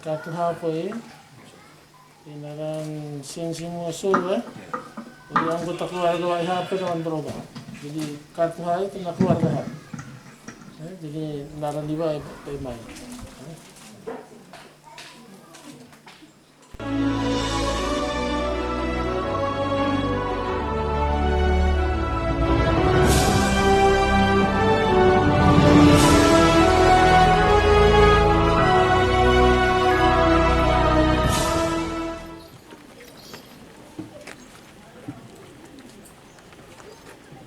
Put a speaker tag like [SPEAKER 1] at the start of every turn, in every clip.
[SPEAKER 1] Kartu hapon inalang sensimusul jadi anggota keluarga ay hapon naman berubah. Jadi kartu hapon itu na keluarga hapon. Jadi naran di ba ay may.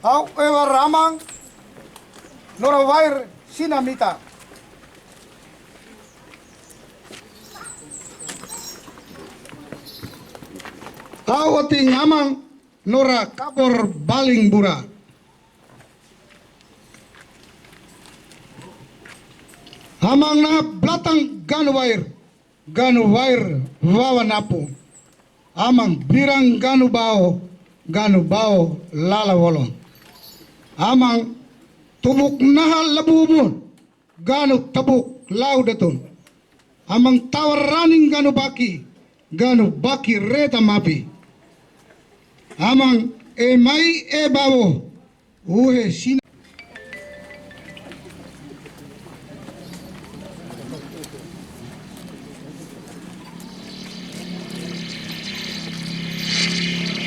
[SPEAKER 2] Au ewa ramang norawair sinamita. Au ati ngamang nora kabor baling bura. Hamang na blatang ganuwair wawanapu. Amang birang ganubao lala wolong. Amang tubuk nahal labubun ganu tabuk laudatun. Amang tawaraning ganu baki reta mapi. Amang mai bawo uhe sina.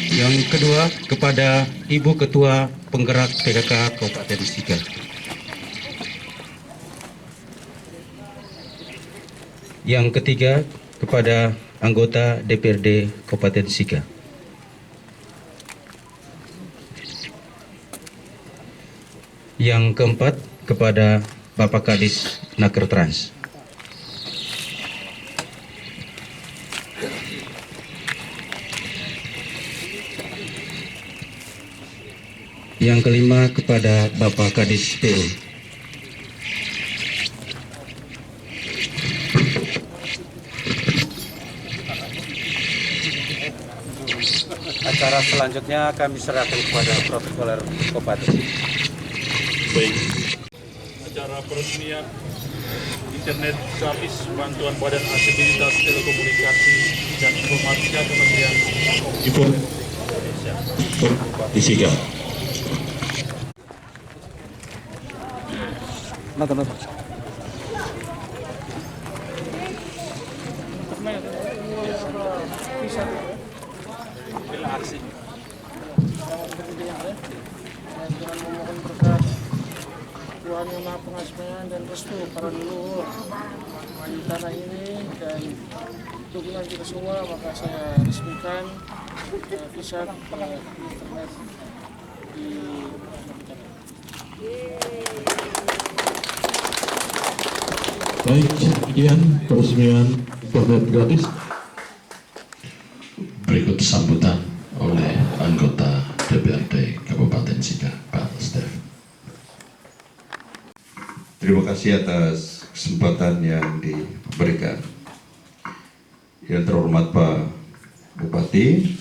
[SPEAKER 3] Yang kedua kepada Ibu Ketua Penggerak PKK Kabupaten Sika. Yang ketiga kepada anggota DPRD Kabupaten Sika. Yang keempat kepada Bapak Kadis Naker Trans. Yang kelima kepada Bapak Kadis PU.
[SPEAKER 4] Acara selanjutnya kami serahkan kepada protokoler Kabupaten.
[SPEAKER 5] Baik, acara peresmian internet gratis bantuan Badan Aktivitas Telekomunikasi dan Informatika Kementerian Indonesia
[SPEAKER 3] Di Sika.
[SPEAKER 4] Nonton.
[SPEAKER 1] Tuhan yang Maha Pengasih dan restu para leluhur di tanah ini dan dukungan kita semua, maka saya resmikan visa internet di
[SPEAKER 5] Baik, sekian peresmian internet gratis.
[SPEAKER 6] Berikut sambutan oleh anggota DPRD Kabupaten Sika, Pak Stef.
[SPEAKER 7] Terima kasih atas kesempatan yang diberikan. Yang terhormat Pak Bupati,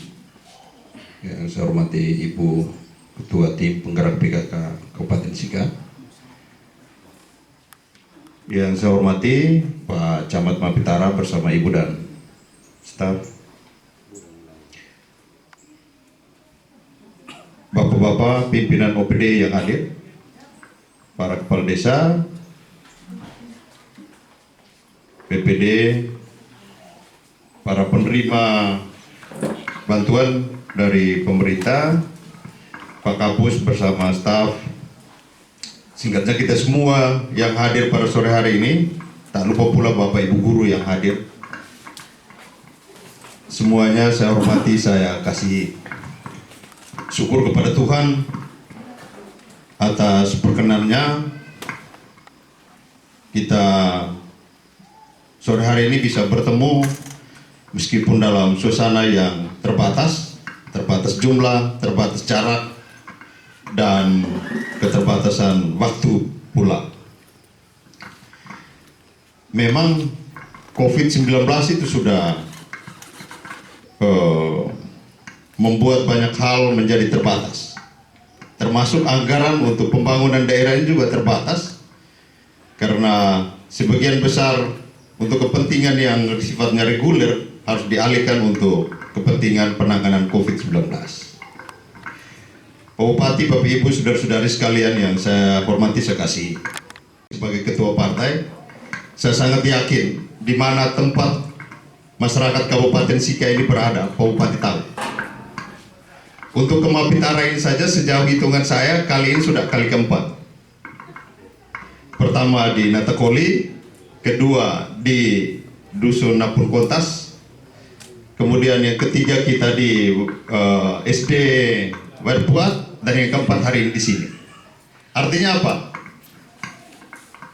[SPEAKER 7] yang saya hormati Ibu Ketua Tim Penggerak PKK Kabupaten Sika, yang saya hormati Pak Camat Mapitara bersama Ibu dan staf, Bapak-bapak pimpinan OPD yang hadir, para kepala desa, BPD, para penerima bantuan dari pemerintah, Pak Kapus bersama staf, singkatnya kita semua yang hadir pada sore hari ini, tak lupa pula Bapak Ibu Guru yang hadir. Semuanya saya hormati, saya kasih syukur kepada Tuhan atas perkenannya kita sore hari ini bisa bertemu meskipun dalam suasana yang terbatas jumlah, terbatas jarak, dan keterbatasan waktu pula. Memang COVID-19 itu sudah membuat banyak hal menjadi terbatas, termasuk anggaran untuk pembangunan daerah ini juga terbatas karena sebagian besar untuk kepentingan yang sifatnya reguler harus dialihkan untuk kepentingan penanganan COVID-19. Pak Bupati, Bapak Ibu, saudara-saudari sekalian yang saya hormati, saya kasih. Sebagai ketua partai, saya sangat yakin di mana tempat masyarakat Kabupaten Sika ini berada, Pak Bupati tahu. Untuk ke Mapitara ini saja sejauh hitungan saya kali ini sudah kali keempat. Pertama di Natakoli, kedua di Dusun Napur Kontas, kemudian yang ketiga kita di SD Werpuat, dan yang keempat hari ini di sini. Artinya apa?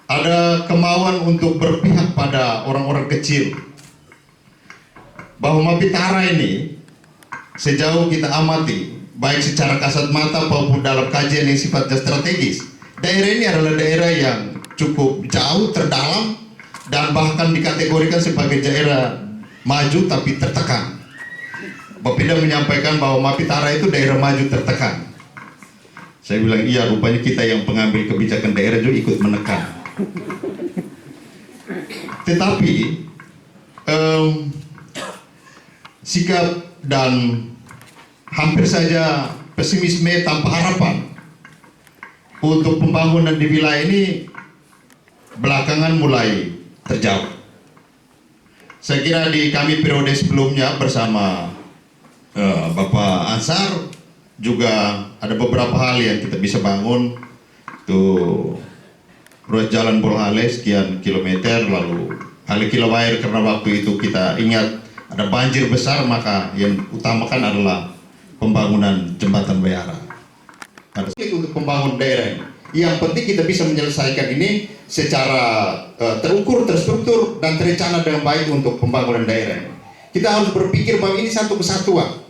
[SPEAKER 7] Ada kemauan untuk berpihak pada orang-orang kecil. Bahwa Mapitara ini sejauh kita amati, baik secara kasat mata maupun dalam kajian yang sifatnya strategis, daerah ini adalah daerah yang cukup jauh, terdalam, dan bahkan dikategorikan sebagai daerah maju tapi tertekan. Bapeda menyampaikan bahwa Mapitara itu daerah maju tertekan. Saya bilang iya, rupanya kita yang pengambil kebijakan daerah juga ikut menekan. Tetapi sikap dan hampir saja pesimisme tanpa harapan untuk pembangunan di wilayah ini belakangan mulai terjawab. Saya kira di kami periode sebelumnya bersama Bapak Ansar juga ada beberapa hal yang kita bisa bangun. Tuh ruas jalan Bolhale sekian kilometer, lalu Hale Kilowair karena waktu itu kita ingat ada banjir besar, maka yang utamakan adalah pembangunan jembatan Bayara. Untuk membangun daerah ini, yang penting kita bisa menyelesaikan ini secara terukur, terstruktur, dan terencana dengan baik untuk pembangunan daerah ini. Kita harus berpikir bahwa ini satu kesatuan.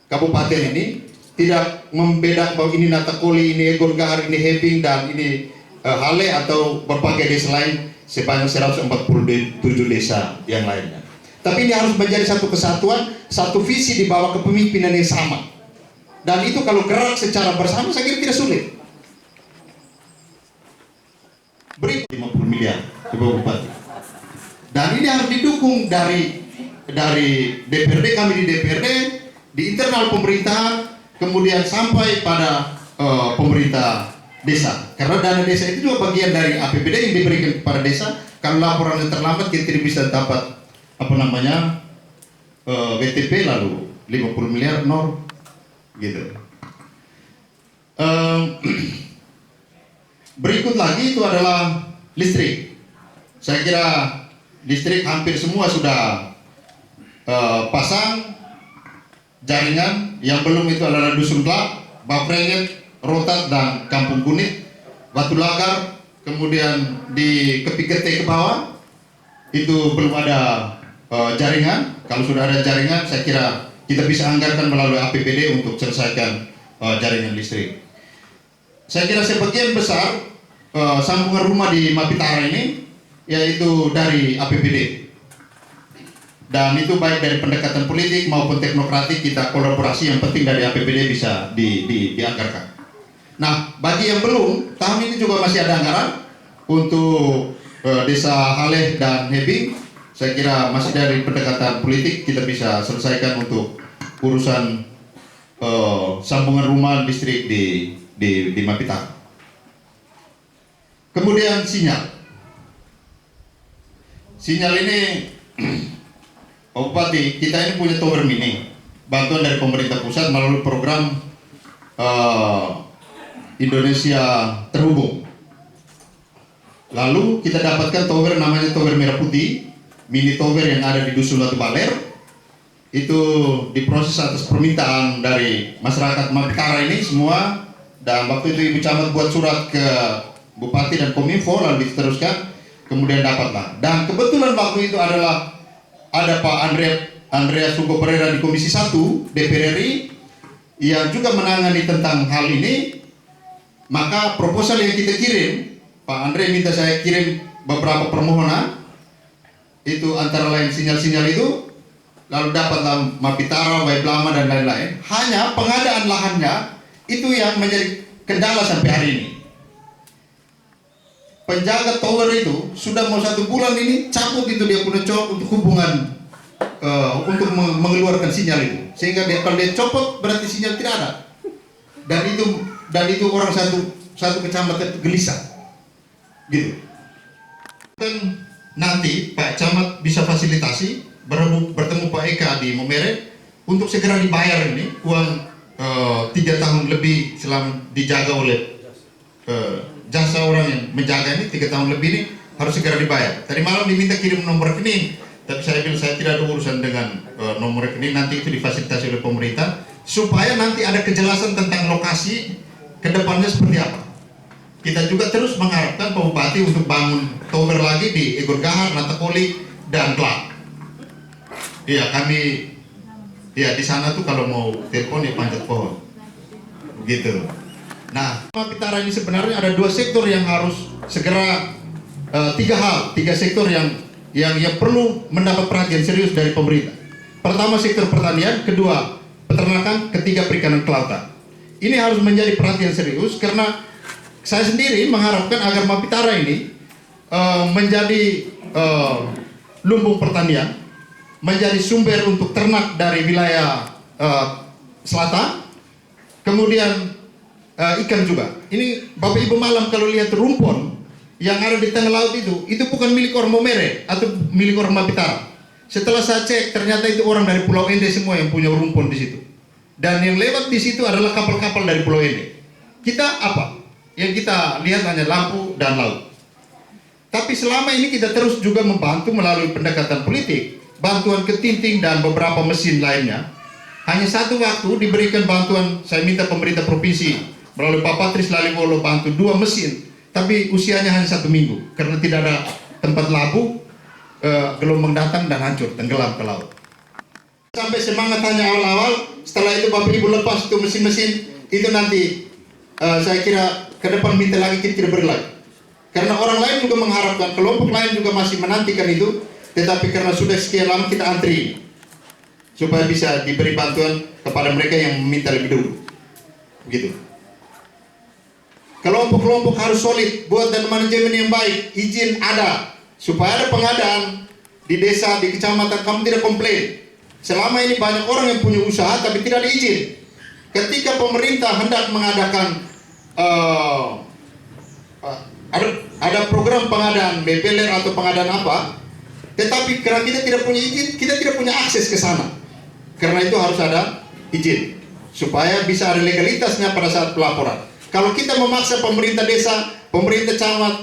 [SPEAKER 7] Kabupaten ini tidak membedakan bahwa ini Natakoli, ini Egon Gahar, ini Hebing, dan ini Hale atau berbagai desa lain sebanyak 147 desa yang lainnya. Tapi ini harus menjadi satu kesatuan, satu visi di bawah kepemimpinan yang sama. Dan itu kalau gerak secara bersama saya kira tidak sulit. Beri 50 miliar Ibu Bupati. Dan ini harus didukung dari DPRD, kami di DPRD, di internal pemerintahan, kemudian sampai pada pemerintah desa. Karena dana desa itu juga bagian dari APBD yang diberikan kepada desa. Kalau laporan yang terlambat kita tidak bisa dapat WTP, lalu 50 miliar nol gitu. Berikut lagi itu adalah listrik. Saya kira listrik hampir semua sudah pasang jaringan. Yang belum itu adalah Dusun Glak, Baprenget, Rotat, dan Kampung Kunit, Batu Lagar, kemudian di Kepikete ke bawah itu belum ada jaringan. Kalau sudah ada jaringan, saya kira kita bisa anggarkan melalui APBD untuk selesaikan jaringan listrik. Saya kira sebagian besar sambungan rumah di Mapitara ini yaitu dari APBD. Dan itu baik dari pendekatan politik maupun teknokratik, kita kolaborasi, yang penting dari APBD bisa dianggarkan. Nah, bagi yang belum, tahun ini juga masih ada anggaran untuk desa Hale dan Hebing. Saya kira masih dari pendekatan politik kita bisa selesaikan untuk urusan sambungan rumah listrik di Mapitara. Kemudian sinyal ini Pak Bupati, kita ini punya tower mini, bantuan dari pemerintah pusat melalui program Indonesia Terhubung. Lalu kita dapatkan tower namanya tower Merah Putih, mini tower yang ada di Dusun Latu Baler. Itu diproses atas permintaan dari masyarakat Mapitara ini semua, dan waktu itu Ibu Camat buat surat ke Bupati dan Kominfo, lalu diteruskan, kemudian dapatlah. Dan kebetulan waktu itu ada Pak Andreas Hugo Pereira di Komisi 1 DPR RI yang juga menangani tentang hal ini. Maka proposal yang kita kirim, Pak Andre minta saya kirim beberapa permohonan, itu antara lain sinyal-sinyal itu, lalu dapatlah Mapitara, Waiblama, dan lain-lain. Hanya pengadaan lahannya itu yang menjadi kendala sampai hari ini. penjaga tower itu sudah mau 1 bulan ini cabut itu dia punya cok untuk hubungan untuk mengeluarkan sinyal itu, sehingga kalau dia copot berarti sinyal tidak ada, dan itu orang satu kecamatan itu gelisah gitu. Dan nanti Pak Camat bisa fasilitasi bertemu Pak Eka di Momere untuk segera dibayar ini uang 3 tahun lebih selama dijaga oleh jasa orang yang menjaga ini 3 tahun lebih ini harus segera dibayar. Tadi malam diminta kirim nomor rekening, tapi saya bilang saya tidak ada urusan dengan nomor rekening, nanti itu difasilitasi oleh pemerintah supaya nanti ada kejelasan tentang lokasi ke depannya seperti apa. Kita juga terus mengharapkan Pak Bupati untuk bangun tower lagi di Egon Gahar, Natakoli, dan Klak. Iya, kami ya di sana tuh kalau mau telepon ya panjat pohon, begitu. Nah, Pitara ini sebenarnya ada 2 sektor yang harus segera 3 sektor yang perlu mendapat perhatian serius dari pemerintah. Pertama sektor pertanian, kedua peternakan, ketiga perikanan kelautan. Ini harus menjadi perhatian serius karena saya sendiri mengharapkan agar Mapitara ini menjadi lumbung pertanian, menjadi sumber untuk ternak dari wilayah selatan, kemudian ikan juga. Ini Bapak Ibu malam kalau lihat rumpon yang ada di tengah laut itu bukan milik orang Momere atau milik orang Mapitara. Setelah saya cek ternyata itu orang dari Pulau Ende semua yang punya rumpon di situ. Dan yang lewat di situ adalah kapal-kapal dari Pulau Ende. Kita apa? Yang kita lihat hanya lampu dan laut. Tapi selama ini kita terus juga membantu melalui pendekatan politik, bantuan ke Tinting dan beberapa mesin lainnya. Hanya satu waktu diberikan bantuan, saya minta pemerintah provinsi melalui Pak Patris Laliwolo bantu 2 mesin, tapi usianya hanya 1 minggu karena tidak ada tempat labuh, gelombang datang dan hancur, tenggelam ke laut. Sampai semangat hanya awal-awal, setelah itu Bapak Ibu lepas itu mesin-mesin, itu nanti saya kira ke depan minta lagi kita tidak beri lagi. Karena orang lain juga mengharapkan, kelompok lain juga masih menantikan itu, tetapi karena sudah sekian lama kita antri supaya bisa diberi bantuan kepada mereka yang meminta lebih dulu. Begitu. Kelompok-kelompok harus solid, buat dan manajemen yang baik, izin ada, supaya ada pengadaan di desa, di kecamatan, kamu tidak komplain. Selama ini banyak orang yang punya usaha tapi tidak diizin. Ketika pemerintah hendak mengadakan ada program pengadaan BPLR atau pengadaan apa, tetapi karena kita tidak punya izin, kita tidak punya akses ke sana. Karena itu harus ada izin supaya bisa ada legalitasnya pada saat pelaporan. Kalau kita memaksa pemerintah desa, pemerintah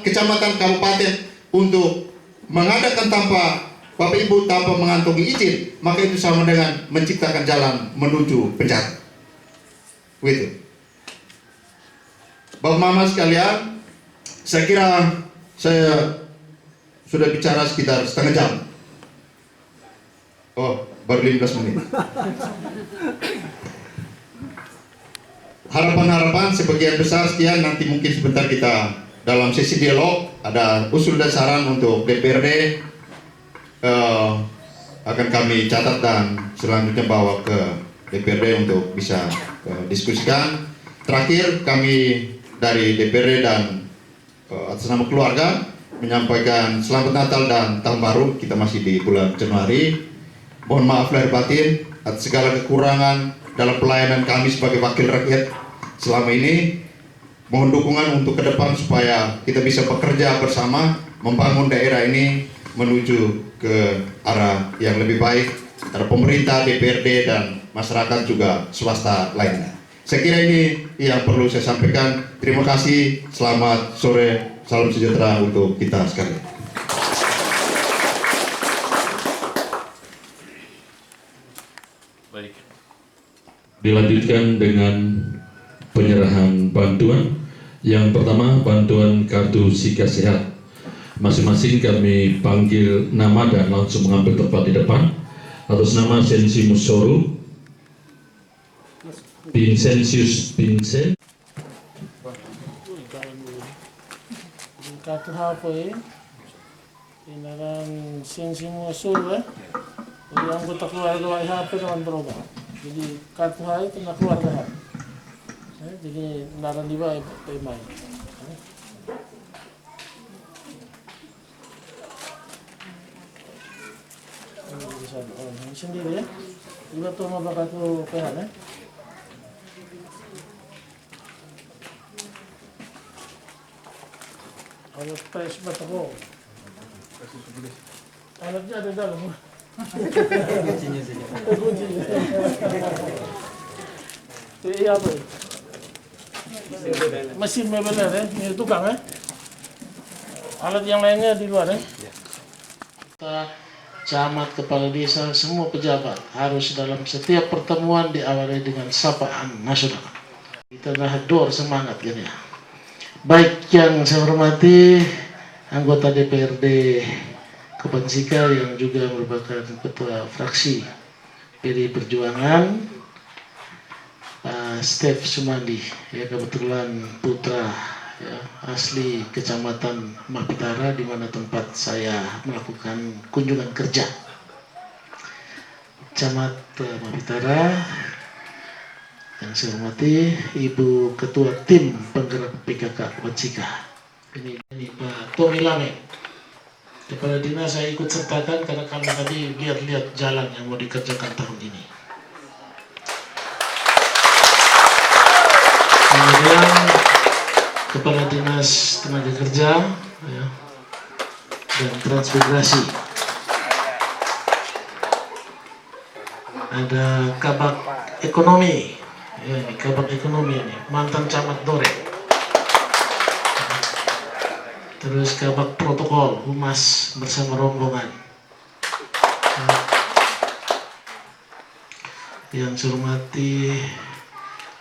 [SPEAKER 7] kecamatan, kabupaten untuk mengadakan tanpa Bapak Ibu tanpa mengantongi izin, maka itu sama dengan menciptakan jalan menuju penjara. Begitu. Bapak Mama sekalian, saya kira saya sudah bicara sekitar setengah jam. Oh, baru 15 menit. Harapan-harapan sebagian besar sekian, nanti mungkin sebentar kita dalam sesi dialog ada usul dan saran untuk DPRD akan kami catat dan selanjutnya bawa ke DPRD untuk bisa diskusikan. Terakhir kami dari DPRD dan atas nama keluarga menyampaikan selamat Natal dan Tahun Baru. Kita masih di bulan Januari. Mohon maaf lahir batin atas segala kekurangan dalam pelayanan kami sebagai wakil rakyat selama ini. Mohon dukungan untuk ke depan supaya kita bisa bekerja bersama membangun daerah ini menuju ke arah yang lebih baik antara pemerintah, DPRD dan masyarakat juga swasta lainnya. Saya kira ini yang perlu saya sampaikan. Terima kasih, selamat sore, salam sejahtera untuk kita sekalian.
[SPEAKER 5] Baik. Dilanjutkan dengan penyerahan bantuan. Yang pertama, bantuan kartu Sika Sehat. Masing-masing kami panggil nama dan langsung mengambil tempat di depan. Atas nama Sensi Musoru, Vincentius Vincent.
[SPEAKER 1] Kartu HP, tindakan sensi musuh jadi anggota keluarga HP dengan berubah. Jadi kartu HP tentang keluarga. Jadi naran di bawah pemain. ini sendiri ya. Juga tuh mau bakal tuh PH ya. Alat PS batako. Alatnya ada dalam. Kuncinya saja. Kuncinya. Iya apa? Mesin benar ya, ini tukang ya. Alat yang lainnya di luar ya. Camat, kepala desa, semua pejabat harus dalam setiap pertemuan diawali dengan sapaan nasional. Kita dor semangat kan ya. Baik yang saya hormati anggota DPRD Kabupaten Sika yang juga merupakan ketua fraksi PDI Perjuangan, Stef Sumandi, ya kebetulan putra ya, asli Kecamatan Mapitara di mana tempat saya melakukan kunjungan kerja. Camat Mapitara, yang saya hormati Ibu Ketua Tim Penggerak PKK Kabupaten Sika. Ini Pak Tony Lame. Kepala dinas saya ikut sertakan karena kami tadi lihat jalan yang mau dikerjakan tahun ini. Kemudian Kepala Dinas Tenaga Kerja ya, dan Transmigrasi. Ada Kabak Ekonomi, ya, ini Kabak Ekonomi ini mantan Camat Dore. Terus Kabak Protokol Humas bersama rombongan. Yang saya hormati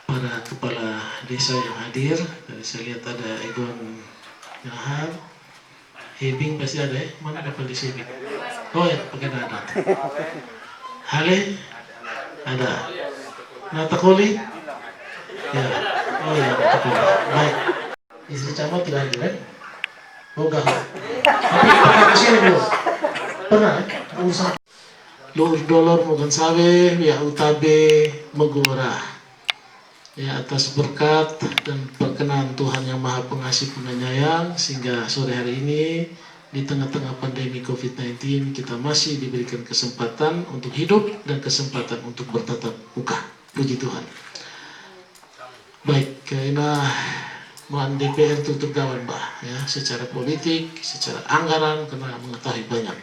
[SPEAKER 1] para kepala desa yang hadir. Tadi saya lihat ada Egon Yahar, Hebing pasti ada ya. Mana kepala desa Hebing? Oh ya, pakai dada. Hale ada. Natakoli? Ya. Oh ya, Natakoli. Baik. Istri camat tidak hadir kan? Oh enggak. Tapi pernah kesini belum? Pernah ya? Urusan Lur dolor mogan sabe, ya utabe megora. Ya atas berkat dan perkenan Tuhan yang Maha Pengasih Penyayang sehingga sore hari ini di tengah-tengah pandemi COVID-19 kita masih diberikan kesempatan untuk hidup dan kesempatan untuk bertatap muka. Puji Tuhan. Baik, karena Muan DPR tutup gawan bah ya, secara politik, secara anggaran karena mengetahui banyak.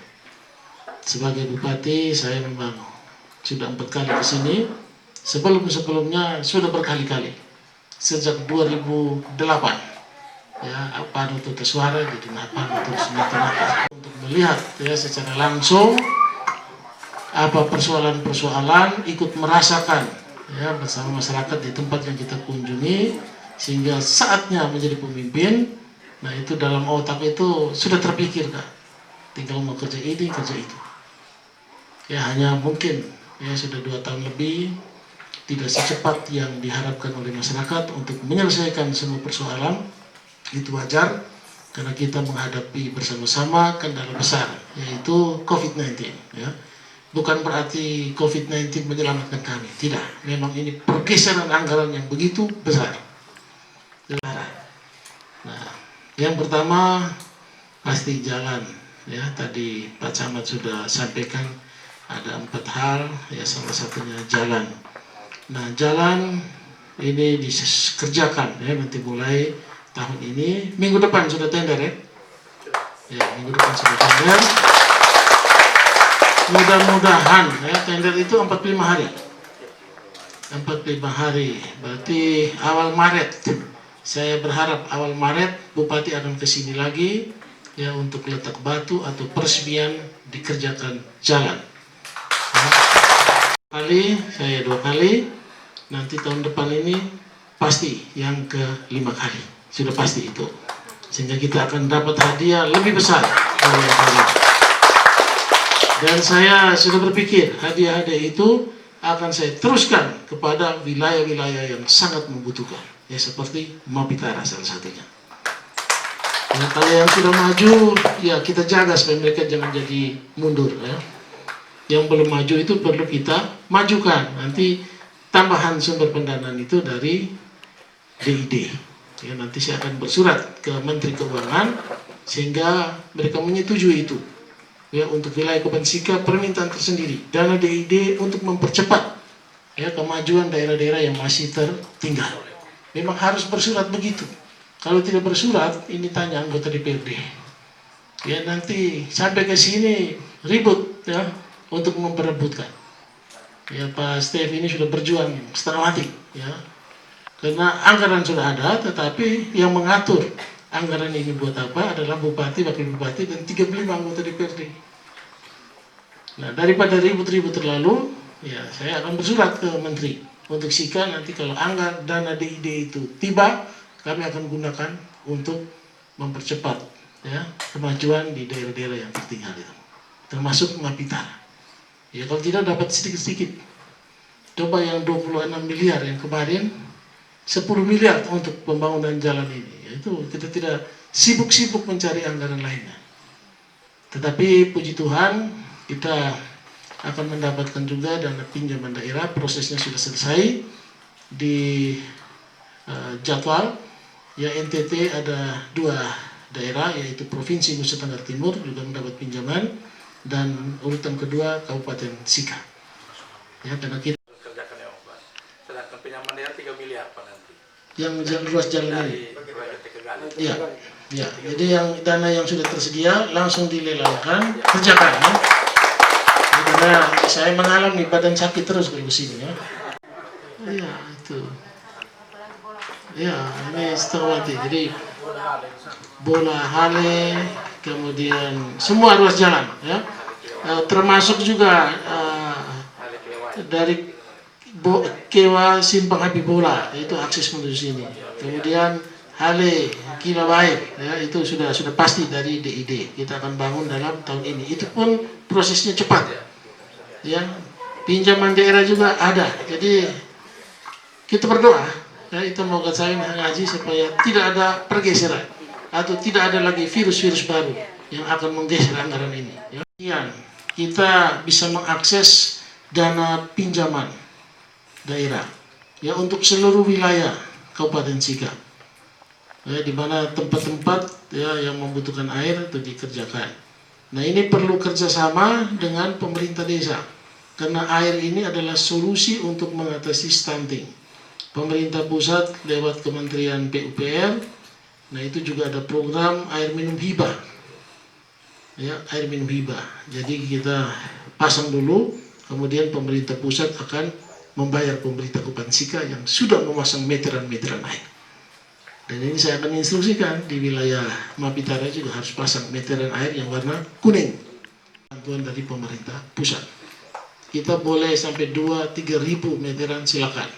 [SPEAKER 1] Sebagai bupati saya memang sudah 4 kali ke sini. Sebelumnya sudah berkali-kali sejak 2008 ya Panu Tuta Suara jadi Panu Tuta Suara untuk melihat ya secara langsung apa persoalan-persoalan, ikut merasakan ya bersama masyarakat di tempat yang kita kunjungi sehingga saatnya menjadi pemimpin. Nah itu dalam otak itu sudah terpikir Kak, tinggal mau kerja ini kerja itu ya, hanya mungkin ya sudah 2 tahun lebih tidak secepat yang diharapkan oleh masyarakat untuk menyelesaikan semua persoalan. Itu wajar karena kita menghadapi bersama-sama kendala besar yaitu COVID-19 ya. Bukan berarti COVID-19 menyelamatkan kami, tidak. Memang ini pergeseran anggaran yang begitu besar. Nah, yang pertama pasti jalan ya, tadi Pak Camat sudah sampaikan ada 4 hal ya, salah satunya jalan. Nah jalan ini dikerjakan ya, nanti mulai tahun ini, minggu depan sudah tender ya, minggu depan sudah tender. Mudah-mudahan ya, tender itu 45 hari, 45 hari, berarti awal Maret. Saya berharap awal Maret Bupati akan kesini lagi ya untuk letak batu atau peresmian dikerjakan jalan. Saya 2 kali, nanti tahun depan ini pasti yang ke-5 kali, sudah pasti itu, sehingga kita akan dapat hadiah lebih besar dari yang kali. Dan saya sudah berpikir hadiah-hadiah itu akan saya teruskan kepada wilayah-wilayah yang sangat membutuhkan, ya seperti Mapitara salah satunya. Dan kalau yang sudah maju, ya kita jaga supaya mereka jangan jadi mundur ya. Yang belum maju itu perlu kita majukan. Nanti tambahan sumber pendanaan itu dari DID. Ya, nanti saya akan bersurat ke Menteri Keuangan sehingga mereka menyetujui itu.
[SPEAKER 8] ya untuk wilayah Kabupaten Sika permintaan tersendiri dana DID untuk mempercepat ya kemajuan daerah-daerah yang masih tertinggal. Memang harus bersurat begitu. Kalau tidak bersurat, ini tanya anggota DPRD. Ya nanti sampai ke sini ribut ya untuk memperebutkan. Ya Pak Stef ini sudah berjuang setengah mati ya. Karena anggaran sudah ada, tetapi yang mengatur anggaran ini buat apa adalah bupati, wakil bupati, dan 35 anggota DPRD. Nah, daripada ribut-ribut terlalu, ya saya akan bersurat ke Menteri untuk Sika nanti kalau anggaran dana DID itu tiba, kami akan gunakan untuk mempercepat ya kemajuan di daerah-daerah yang tertinggal itu, termasuk Mapitara. Ya kalau tidak dapat sedikit-sedikit. Coba yang 26 miliar yang kemarin 10 miliar untuk pembangunan jalan ini. Itu kita tidak sibuk-sibuk mencari anggaran lainnya. Tetapi puji Tuhan kita akan mendapatkan juga dana pinjaman daerah. Prosesnya sudah selesai di jadwal. Ya NTT ada 2 daerah yaitu Provinsi Nusa Tenggara Timur juga mendapat pinjaman dan urutan kedua Kabupaten Sika. Ya karena kita
[SPEAKER 4] Kerjakan ya Pak. Sedangkan pinjaman daerah 3 miliar Pak nanti.
[SPEAKER 8] yang ruas jalan ini.
[SPEAKER 4] Iya.
[SPEAKER 8] Ya, jadi yang dana yang sudah tersedia langsung dilelangkan, kerjakan ya. Karena saya mengalami badan sakit terus kalau sini ya. Iya, itu. Ya, ini Setawati. Jadi bola hale, kemudian semua ruas jalan ya. Termasuk juga dari Kewa Simpang Api Bola itu akses menuju sini. Kemudian Hale Kilabaik ya itu sudah pasti dari DID kita akan bangun dalam tahun ini. Itu pun prosesnya cepat. Ya, pinjaman daerah juga ada. Jadi kita berdoa ya itu mau saya ngaji supaya tidak ada pergeseran atau tidak ada lagi virus-virus baru yang akan menggeser anggaran ini. Ya. Kita bisa mengakses dana pinjaman daerah ya untuk seluruh wilayah Kabupaten Sika ya di mana tempat-tempat ya yang membutuhkan air itu dikerjakan. Nah ini perlu kerjasama dengan pemerintah desa karena air ini adalah solusi untuk mengatasi stunting. Pemerintah pusat lewat Kementerian PUPR, nah itu juga ada program air minum hibah ya air minum hibah. Jadi kita pasang dulu, kemudian pemerintah pusat akan membayar pemerintah Kabupaten Sika yang sudah memasang meteran-meteran air. Dan ini saya akan instruksikan di wilayah Mapitara juga harus pasang meteran air yang warna kuning. Bantuan dari pemerintah pusat. Kita boleh sampai 2-3 ribu meteran silakan.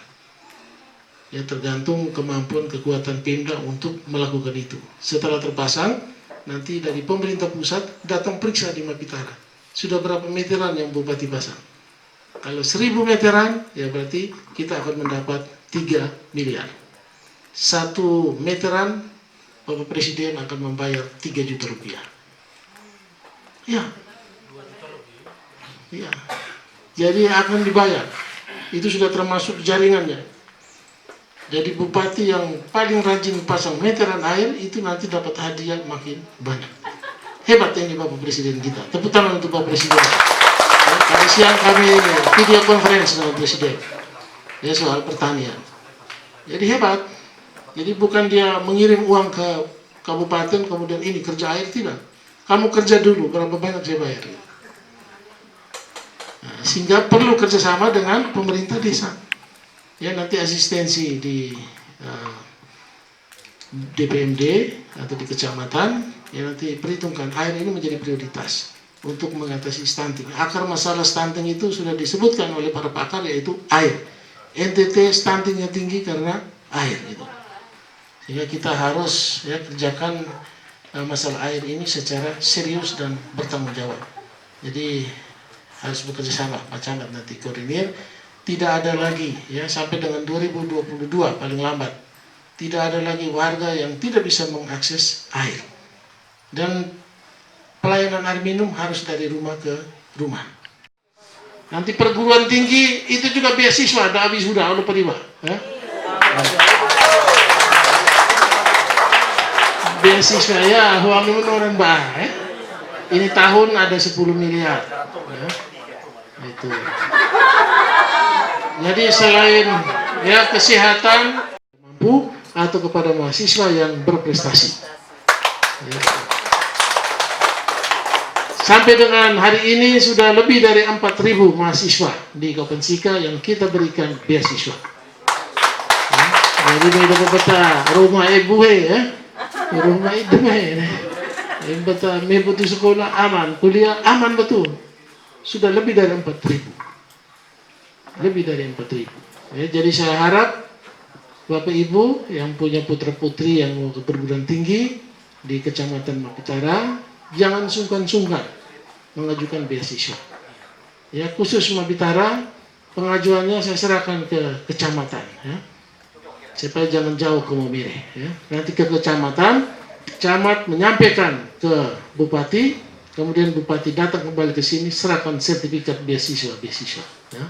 [SPEAKER 8] Ya tergantung kemampuan kekuatan Pemda untuk melakukan itu. Setelah terpasang, nanti dari pemerintah pusat datang periksa di Mapitara. Sudah berapa meteran yang Bupati pasang? Kalau 1000 meteran, ya berarti kita akan mendapat 3 miliar. 1 meteran, Bapak Presiden akan membayar 3 juta rupiah. Ya. Ya. Jadi akan dibayar. Itu sudah termasuk jaringannya. Jadi bupati yang paling rajin pasang meteran air itu nanti dapat hadiah makin banyak. Hebat ini Bapak Presiden kita. Tepuk tangan untuk Bapak Presiden. Ya, tadi siang kami video conference dengan Presiden. Ya soal pertanian. Jadi hebat. Jadi bukan dia mengirim uang ke kabupaten kemudian ini kerja air, tidak. Kamu kerja dulu berapa banyak saya bayar. Nah, sehingga perlu kerjasama dengan pemerintah desa. Ya nanti asistensi di DPMD atau di kecamatan ya nanti perhitungkan air ini menjadi prioritas untuk mengatasi stunting. Akar masalah stunting itu sudah disebutkan oleh para pakar yaitu air. NTT stuntingnya tinggi karena air itu. Sehingga kita harus ya kerjakan masalah air ini secara serius dan bertanggung jawab. Jadi harus bekerja sama Pak Camat nanti koordinir. Tidak ada lagi ya sampai dengan 2022 paling lambat tidak ada lagi warga yang tidak bisa mengakses air dan pelayanan air minum harus dari rumah ke rumah. Nanti perguruan tinggi itu juga beasiswa ada habis sudah lupa riba ya? Beasiswa ya uang orang bah ya? ini tahun ada 10 miliar. Ya. Itu. Jadi selain ya kesehatan mampu atau kepada mahasiswa yang berprestasi. Ya. Sampai dengan hari ini sudah lebih dari 4.000 mahasiswa di Kabupaten Sika yang kita berikan beasiswa. Ya. Jadi may dapat rumah ibu ya, rumah ibu yang betul, may putus sekolah aman, kuliah aman betul. Sudah lebih dari 4.000, lebih dari 4.000. Ya, jadi saya harap Bapak Ibu yang punya putra putri yang mau ke perguruan tinggi di Kecamatan Mapitara, jangan sungkan-sungkan mengajukan beasiswa. Ya, khusus Mapitara, pengajuannya saya serahkan ke kecamatan. Ya. Supaya jangan jauh ke Momire. Ya. Nanti ke kecamatan, camat menyampaikan ke bupati, kemudian bupati datang kembali ke sini, serahkan sertifikat beasiswa. Ya.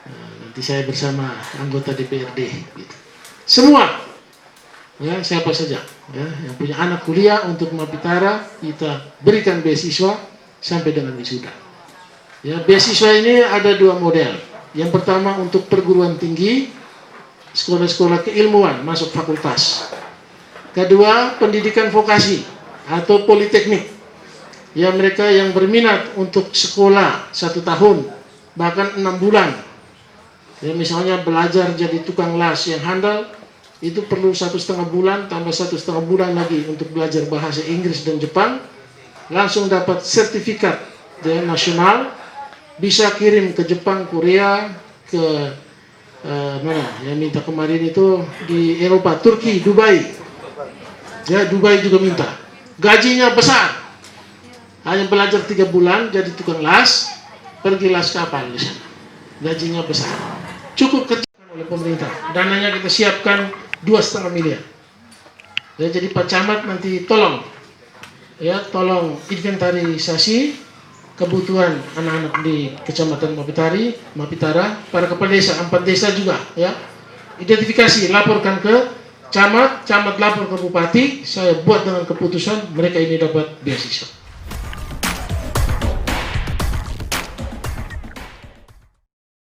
[SPEAKER 8] Nah, nanti saya bersama anggota DPRD. Gitu. Semua, ya siapa saja, ya, yang punya anak kuliah untuk Mapitara, kita berikan beasiswa sampai dengan wisuda. Ya, beasiswa ini ada 2 model. Yang pertama untuk perguruan tinggi, sekolah-sekolah keilmuan masuk fakultas. Kedua, pendidikan vokasi atau politeknik. Ya, mereka yang berminat untuk sekolah 1 tahun, bahkan 6 bulan. Ya, misalnya belajar jadi tukang las yang handal, itu perlu 1,5 bulan, tambah 1,5 bulan lagi untuk belajar bahasa Inggris dan Jepang. Langsung dapat sertifikat nasional, bisa kirim ke Jepang, Korea, ke mana yang minta kemarin itu di Eropa, Turki, Dubai. Ya, Dubai juga minta. Gajinya besar. Hanya belajar 3 bulan jadi tukang las, pergi las kapal di sana. Gajinya besar. Cukup kerjakan oleh pemerintah. Dananya kita siapkan 2,5 miliar. Ya, jadi Pak Camat nanti tolong inventarisasi kebutuhan anak-anak di Kecamatan Mapitara, para kepala desa, 4 desa juga, ya. Identifikasi, laporkan ke camat lapor ke bupati, saya buat dengan keputusan mereka ini dapat beasiswa.